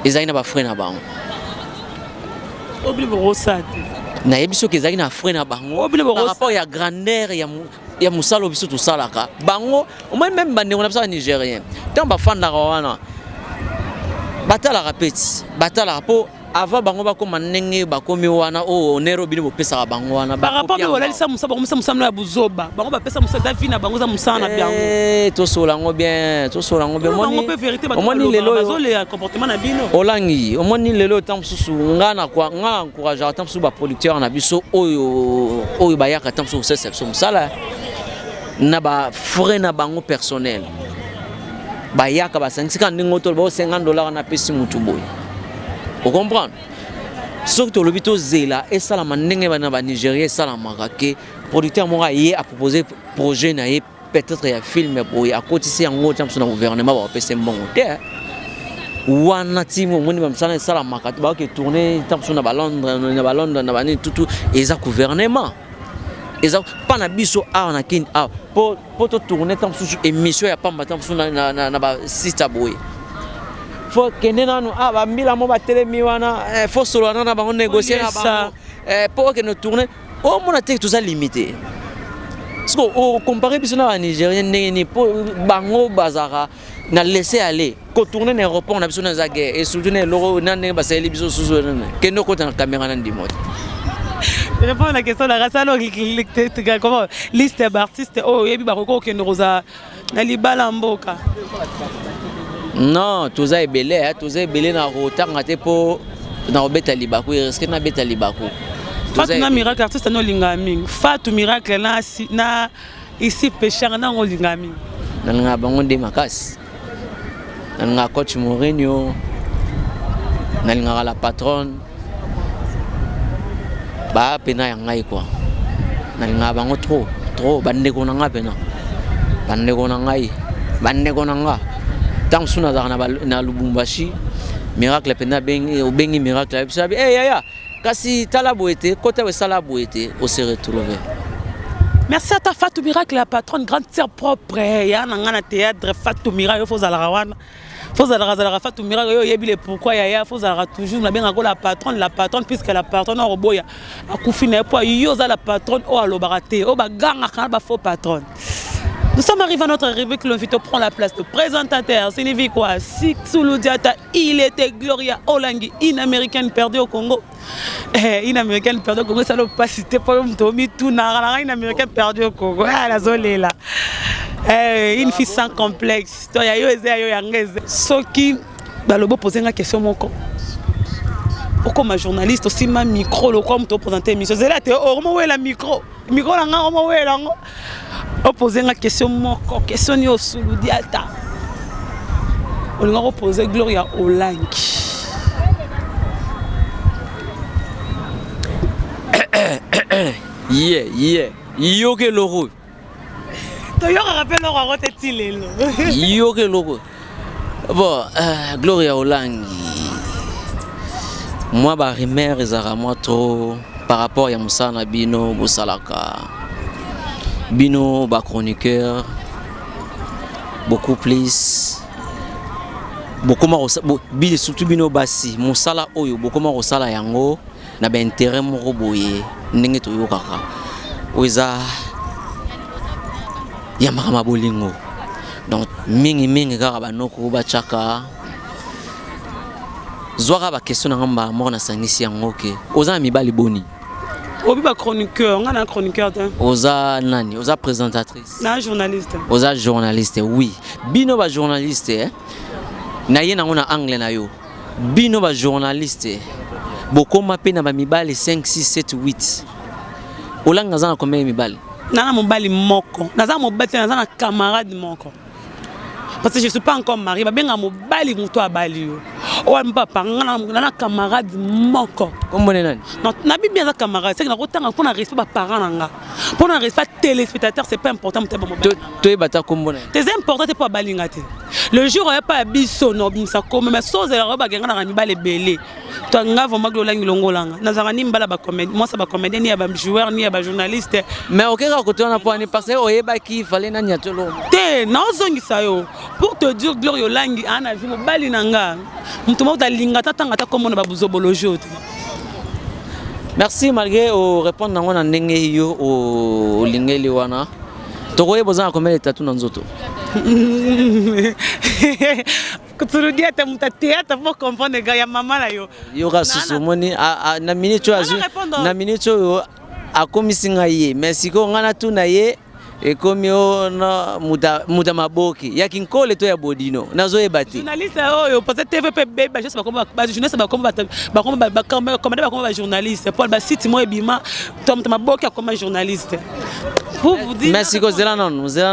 E: ezali na ba frère na bango
C: obli rosate
E: na yebiso ke ezali na frère na bango par rapport ya grandeur ya musalo biso to salaka bango même bande on a nigérien tant ba fanda wana batala rapeti batala po avant bango ba ko manenge ba komi wana o onero bino pesa bango wana
C: par rapport à wala lisa musa bango musa na buzoba bango ba pesa musa dafi na bango za musa na biango
E: to solango bien
C: bango pe vérité ba lelo le comportement na bino
E: olangi omoni lelo tant susu ngana kwa nga encourager tant susu ba producteur na biso oyo ba yaka tant susu c'est musala na ba frais na bango personnel ba yaka ba 50 ndingo to ba $50 na pesi mutu boy. Vous comprenez? Sauf que l'hôpital Zela et ça la mandenge ba Nigeria ça la marqué producteur moi a proposé projet na peut-être un film pour à côté c'est en gros sur le gouvernement va passer bon hôtel wana timo moni ba msana ça la marqué ba que tourner tant sur na Londres na bani tout et ça gouvernement et ça pas na biso a na kin a pour to tourner tant sur émission ya pas tant sur na ba sister boy faut que nanu ba mbila mo ba telemi wana faut solo na ba négocier na ba pour que nous tourner au mon attaque tout ça limité parce que au comparer biso na Nigérien ni pour bango bazara na laisser aller ko tourner na aéroport na biso na za guerre et surtout na loro na ne ba sali biso susu na que no ko na caméra na ndimo.
C: Je réponds à la question de la race alors comment liste d'artistes oh yebi ba ko ke ndoza na libala mboka.
E: Non, tout ça est belé na rotanga te po na obeta libaku risque na beta libaku.
C: Fatou na miracle artiste no lingami. Fatou miracle na ici pêcheur na lingami.
E: Na bango de makasi. Na coach Mourinho. Na la patronne. Ba pena ya ngai quoi. Na bango trop bande ko na nga pena. bandeko na ngai bandeko na nga tant suna na Lubumbashi miracle pena bengi miracle biso yaya kasi tala boete côté we sala boete on se retrouver.
C: Merci à ta Fatou Miracle, la patronne, grande sœur propre. Il y a un théâtre, Fatou Miracle, il faut aller à Fatou Miracle, il y a pourquoi il faut aller toujours la patronne, puisque la patronne, il y a la patronne, faux patronne. Nous sommes arrivés à notre rubrique, l'invité prend la place de présentateur. Signifie quoi? Sixoulou Diata, il était Gloria Olangi, une américaine perdue au Congo. Une américaine perdue au Congo, ça ne peut pas citer pour Mtomi, tout n'a une américaine perdue au Congo. Ah, la zone là. Une fille sans complexe. Il y a eu ce qui, dans le beau, poser une question, mon corps. Comme journaliste, aussi ma micro, le comme tu présenter l'émission. C'est là, tu es au la micro. Micro, là, on va là. On pose une question, mon question au Soulou Diata. On va poser Gloria Olangi.
E: Yo que l'euro.
C: Tu as rappelé le roi de Tilé.
E: Yo que l'euro. Bon, Gloria Olangi. Moi, bah, remère moi trop par rapport à Moussa Bino, Boussalaka. Bino, bah, chroniqueur. Beaucoup plus. Beaucoup moins. Surtout Bino Bassi. Moussala Oyo, beaucoup moins Rosala Yango. Na ben intérêt mon roboye. N'engue to yo kaka. Oiza. Yamakama bolingo. Donc, mingi kaka banoko bachaka. Zwara ba question na ngamba mort na sangisi yango ke oza mibali boni
C: obi ba chroniqueur nga na chroniqueur te
E: oza nani oza présentatrice
C: na journaliste
E: oza journaliste oui bino ba journaliste na ye nango na anglais na yo bino ba journaliste bokoma pe na ba mibali 5 6 7 8 olanga za na combien mibali
C: na mobali moko naza mobali naza na camarade moko parce que je suis pas encore marié ba benga mobali muto abali yo o papa na camarade moko
E: comme nani
C: non na bi bien za camarade c'est que na kotanga pour na respect ba parents nanga pour na respect téléspectateur c'est pas important te ba mobali
E: to e bata kombo nani
C: c'est important te pas balinga te le jour il pas biso no bimsa comme mais so za ba genga na mibale belé to nga vraiment Gloria Ngolanga na zanga ni mbala ba comédie moi ça ba comédien ni ba joueur ni ba journaliste
E: mais okeka ko to na po ni parce que oyeba ki fallait na nyatelo
C: te na ozongisa yo pour te dire Gloria Olangi ana vi mobali nanga mutuma utalinga tatanga ta komona babuzobolo jote.
E: Merci malgré au répondre nango na ndenge yo o lingeli wana tokoye bozana combien de tatou na nzoto
C: kuturudia ta mutateata pour comprendre ga ya mama na yo
E: yo ka susumoni na minute azu na minute yo akomisinga ye merci ko ngana tu na ye et comme yo na muda maboki ya kinkole to ya bodino nazo ebati
C: journaliste oyo peut-être TVP beba je sais pas comment ba journaliste ba comme ba journaliste Paul ba site mo ebima to maboki comme journaliste pour vous dire
E: merci ko zela non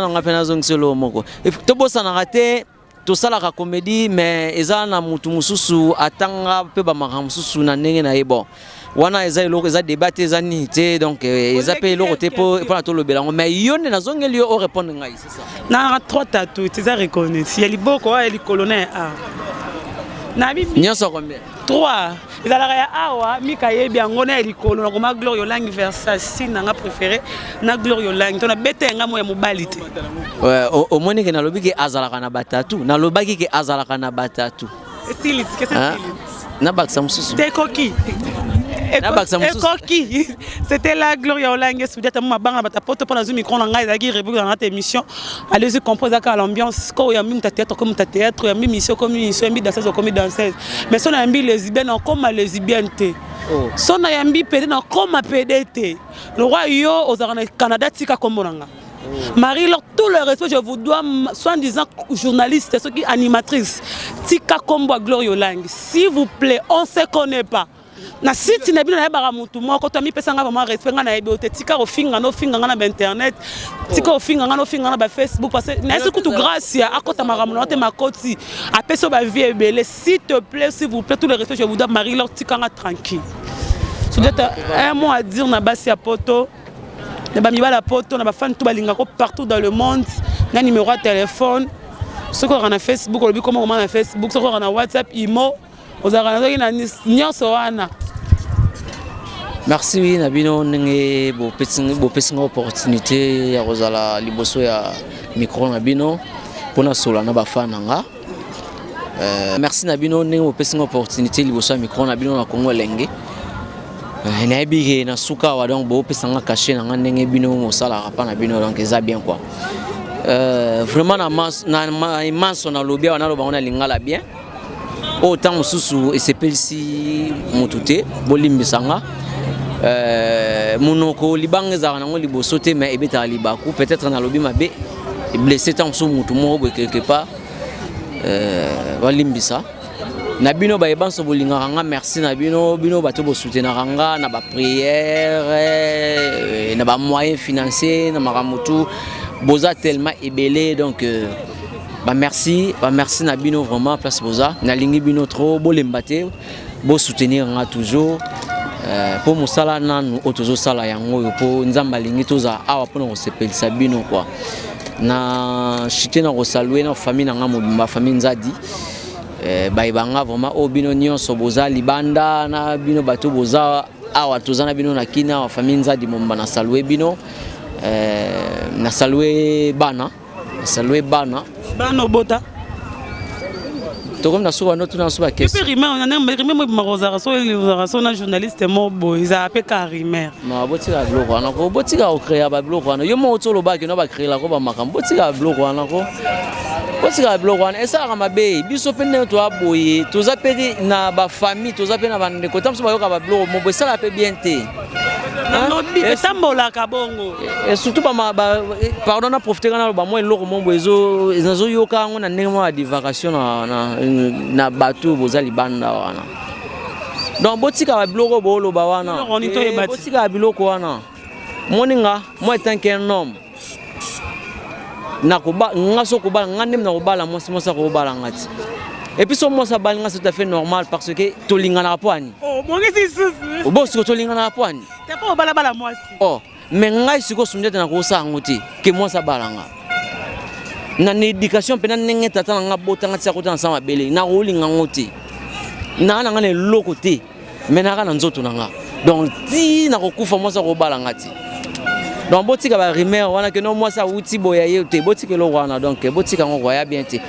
E: ngapena zongiselo moko to bosa na raté to sala ka comédie mais eza na mutu mususu atanga pe ba maka mususu na ndenge na yebo wana eza iloko eza débat eza ni te donc eza pe iloko te pour to le belango mais yone na zongeli yo répondre ngai c'est ça
C: na 3 tatou tu as reconnu si elle boko elle colonel a na bibi
E: nyonso combien
C: 3 ezalaka ya awa mikayebi yango na likolo na koma Gloria Olangi Versace nanga préféré na Gloria Olangi to na bete nga mo ya mobali te
E: ouais au moni ke na lobi ke azalaka na batatu na lobaki ke azalaka na batatu
C: style qu'est-ce que
E: na baksa mususu
C: te koki c'était la Gloria Olangi Soudiata mabanga batapoto pour la zoom micro nanga ezaki rubrique dans notre émission allez-y comprendre à l'ambiance ko ya mi théâtre comme théâtre ya mi mission comme mission mi danseuse comme danseuse mais son ambi lesbienne comme lesbienne te son ambi pédé comme pédé te le roi yo aux Canada tika comme nanga Marie-Laure, tout le respect, je vous dois, soi-disant journaliste, ceux qui animatrice, tika kombo Gloria Olangi, s'il vous plaît, on ne se connaît pas. Na site na bino na ba mutu moko to mi pesa nga vraiment respect nga na ebote tika o finga no finga nga na internet tika o finga nga no finga na ba Facebook parce que na esuku grâce à kota maramu na te makoti apeso ba vie ebele s'il te plaît s'il vous plaît tout le respect je vous dois Marie-Laure tika nga tranquille. So un mot à dire na basi ya poto na ba mibala poto na ba fan tout balinga ko partout dans le monde na numéro de téléphone ce qu'on a na Facebook on comment na Facebook ce qu'on a na WhatsApp imo ozaka na nyonso wana.
E: Merci oui nabino ndenge bo petting opportunité ya kozala liboso ya micro nabino pona sola na bafana nga. Merci nabino ndenge bo petting opportunité liboso ya micro nabino na Congo lenge. Na ebige na suka wa donc bo pesanga caché na ndenge bino mosala rapa na bino donc eza bien quoi. Vraiment na immense na lobby wana lo bana lingala bien. Autant mususu esepelisi mutute bolimbisanga. Monoko libanga za na ngoli bosote mais ebeta libaku peut-être na lobby mabe blessé tant sous mutu mo quelque part walimbisa na bino ba ebanso bolinga nga merci na bino bato bo soutenir nga na ba prière na ba moyens financiers na maramutu boza tellement ébélé donc ba merci na bino vraiment place boza na lingi bino trop bolembate bo soutenir nga toujours pour musala nanu otozo sala yango po nzamba lingi toza awa pona ko sepelisa bino quoi na chité na ko saluer na famille na nga mobimba famille nzadi ba ibanga vraiment o bino nyonso boza libanda na bino bato boza awa toza na bino na kina wa famille nzadi momba na saluer bino na saluer bana
C: bota
E: comme na suba no tuna suba kesi
C: rime on mo maroza so na journaliste mo bo isa pe Karimer
E: no botika bloko ana ko botika o créer ba bloko ana yo mo tsolo ba ke no ba créer la ko ba makambo botika bloko ana ko botika bloko ana esa ka mabe biso pene to aboye to zapeli na ba famille to zapeli na ba ndeko tamso ba yo ka ba bloko mo bo sala pe bien te
C: etambola kabongo
E: et surtout pardon na profiter kana ba mo eloko mo bozo ezo yoka ngo na ndenge mo di vacation na bateau bozali banda wana donc botika ba biloko bolo ba wana botika biloko wana moninga moi tant qu'un homme na ko ba ngaso ko ba ngande na ko bala mo simosa ko bala ngati et puis moi ça balinga c'est tout à fait normal parce que tolingana poani
C: mon ngesi susu
E: boss ko tolingana poani
C: t'es pas bala moi
E: oh mais ngai siko sundete na ko sa ngoti ke moi ça balanga na éducation pena ndenge tata nga botanga tsa kota nsama bele na rolinga ngoti na nga ne lokote mais na kana nzoto nga donc ti na kokufa moi ça ko balanga ti donc botika ba rimer wana que non moi ça uti boya yote botika lo wana donc botika ngo ya bien te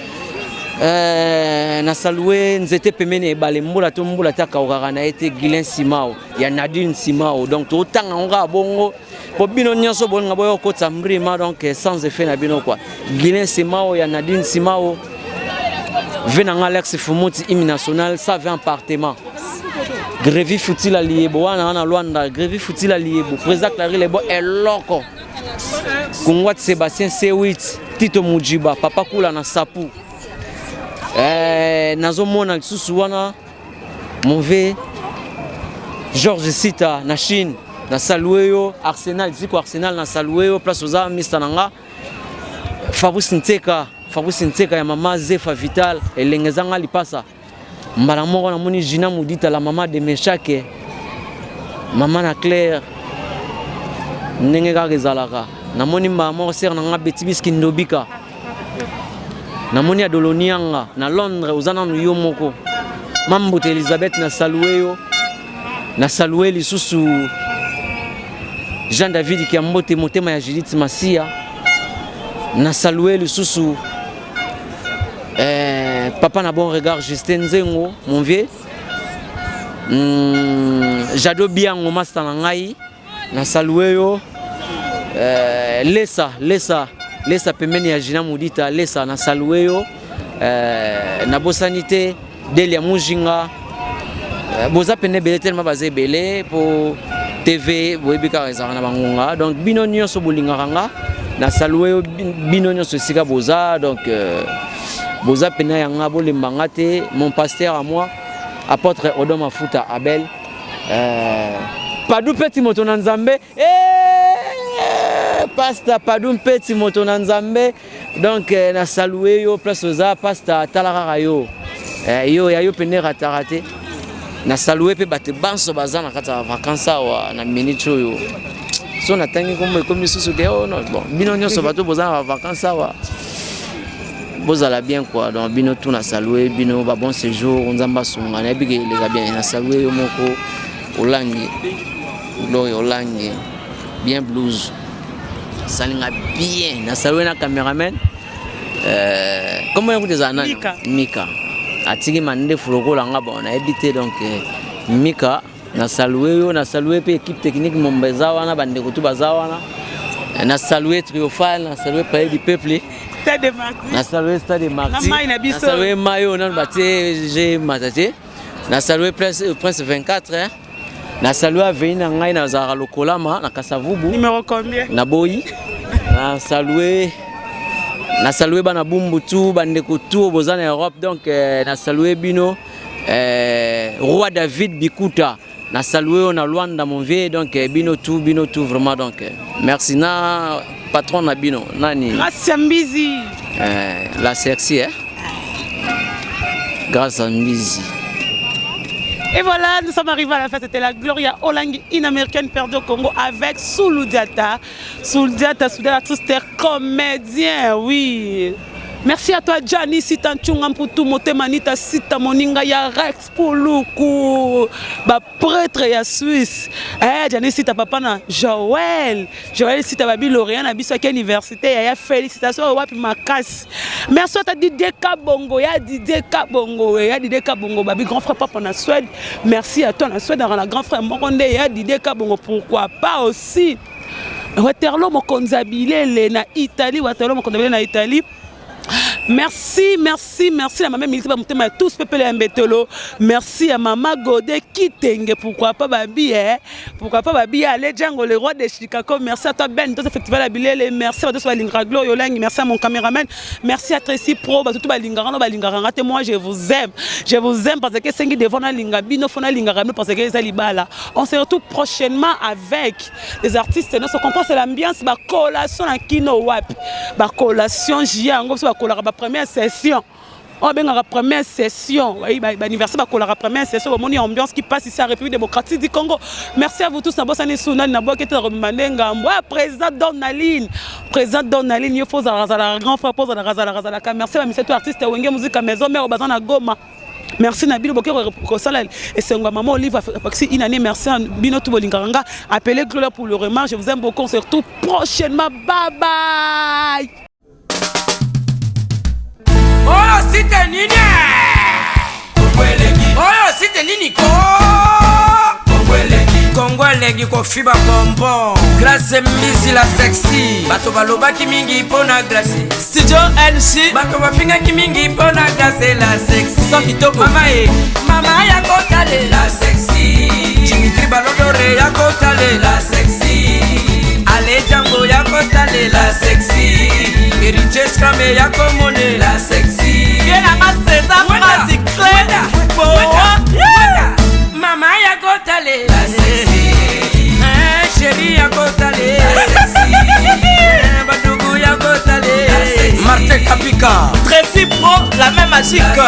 E: na saluer nzete pemene ebale mbula to mbula taka okaka na ete Guilin Simao ya Nadine Simao donc to tanga nga bongo po bino nyonso bonga boyo ko tsambrima donc sans effet na bino quoi Guilin Simao ya Nadine Simao venanga Alex Fumuti hymne national ça vient appartement Grevi Futila liebo wana wana Luanda Grevi Futila liebo président Clary lebo eloko Kungwat Sébastien C8 Tito Mujiba Papa Kula na Sapu nazomona lisusu wana move Georges Sita na Chine na salueyo Arsenal ziko Arsenal na salueyo place oza Mr Nanga Fabrice Nteka ya mama Zefa Vital elengezanga lipasa mbala moko na moni Gina Mudita la mama de Meshake mama na Claire ndenge ka rezalaka na moni mama sœur nanga Betibiski Ndobika namoni ya Dolonianga na Londres uzana yo moko Mambote Elizabeth na salué lisusu Jean David Kiambote motema ya Judith Masia na salué lisusu papa na bon regard Justin Nzengo mon vieux Jado Biango master na ngai na salué yo Lesa pemeni ya Gina Mudita Lesa na salué yo na bosanité Delia Mujinga boza pene belé tellement basé belé pour TV boebika ezana bangunga donc bino nyonso bolinganga na salué yo bino nyonso sika boza donc boza pene yanga bolembanga te mon pasteur à moi apôtre Odoma Futa Abel Padou Petit moto na Nzambe Pasta Padum Petit moto na Nzambe donc na salué yo place oza pasta talara yo yo ya yo pene ratarate na salué pe bate banso bazana kata vacances wa na minute yo so natangi kombo ekomi susu ke oh non bon bino nyonso bato boza na vacances awa bozala bien quoi donc bino tout na saluer bino ba bon séjour nzamba sunga na bige les bien na saluer yo moko olangi gloire olangi bien blues salinga bien na saluer na cameraman comment on dit ça Mika atiki mande fuloko langa bon na habité donc Mika na saluer pe équipe technique Mombeza wana bande ko tu bazawana na saluer Triomphal na saluer Palais du Peuple
C: Stade de Martyrs
E: na saluer Stade de Martyrs na saluer Mayo na baté G Mataté na saluer Prince 24 hein na saluer Veina ngai na Zara Lokolama na Kasavubu
C: numéro combien
E: na Boyi na saluer bana Bumbutu bande ko tout bozana Europe donc na saluer bino Roi David Bikuta na saluer na Luanda mon vieux donc bino tout vraiment donc merci na patron na bino nani
C: grâce à Mbizi
E: la sexy hein grâce à Mbizi.
C: Et voilà, nous sommes arrivés à la fête. C'était la Gloria Olangi, une américaine perdue au Congo avec Soulou Diata. Soulou Diata, artiste comédien, oui. Merci à toi, Gianni, Sita Tchungamputu, Motemanita, Sita Moninga, ya Rex Puluku, ba prêtre ya Suisse. Gianni, Sita papa na Joël, Sita babi Lorient, abiso à université, ya félicitations au wapi makas. Merci à ta Didier Kabongo, ya Didier Kabongo, babi grand frère papa na Suède. Merci à toi na Suède, dans la grand frère Mokonde, ya Didier Kabongo, pourquoi pas aussi. Waterloo Mokonzabile na Italie, Waterloo Mokonzabile na Italie. Merci la maman militaire à tous peuple mbetolo. Merci à maman Godé Kitenge, pourquoi pas babi aller Django le roi de Chicago. Merci à toi Ben tout festival la bilele, merci à tous Balingra Gloire Yolang, merci à mon caméraman, merci à Tracy Pro, tout Balingra moi je vous aime parce que c'est devant la linga bino fona linga parce que les alibala. On se retrouve prochainement avec les artistes, nous se comprend c'est l'ambiance ba collation à Kino Wap. Ba collation Jiango so ba collation première session. On a la première session. L'anniversaire de la première session. Il y a une ambiance qui passe ici à la République démocratique du Congo. Merci à vous tous. Président Donaline. Président Donaline, il faut un grand frère pour la merci à monsieur artiste Wenge Musique Maison, mais au bazar na Goma. Merci Nabil Bokero et c'est maman Olive une année merci à Bino Toubolinganga. Appelez Gloria pour le remarque. Je vous aime beaucoup. On se retrouve prochainement. Bye bye.
A: Oh, c'était Nini! Oh, c'était Nini! Kongolegi ko fiba bonbon. Glace Mbizi la sexy. Bato baloba ki mingi pona glace.
B: Studio NC.
A: Bato bafinga ki mingi pona glace la sexy.
B: Sans kitoko.
A: Mama ya kotale la sexy. Dimitri Balodore ya kotale la sexy. Ale Django ya kotale la sexy. Riches Kame ya komone la sexy.
B: Yena maseza mazi clé.
A: Mama ya kotale la sexy. Chérie ya kotale la sexy. Badougou ya kotale la sexy.
B: Martin Kapika. Tracy Pro, la même magique.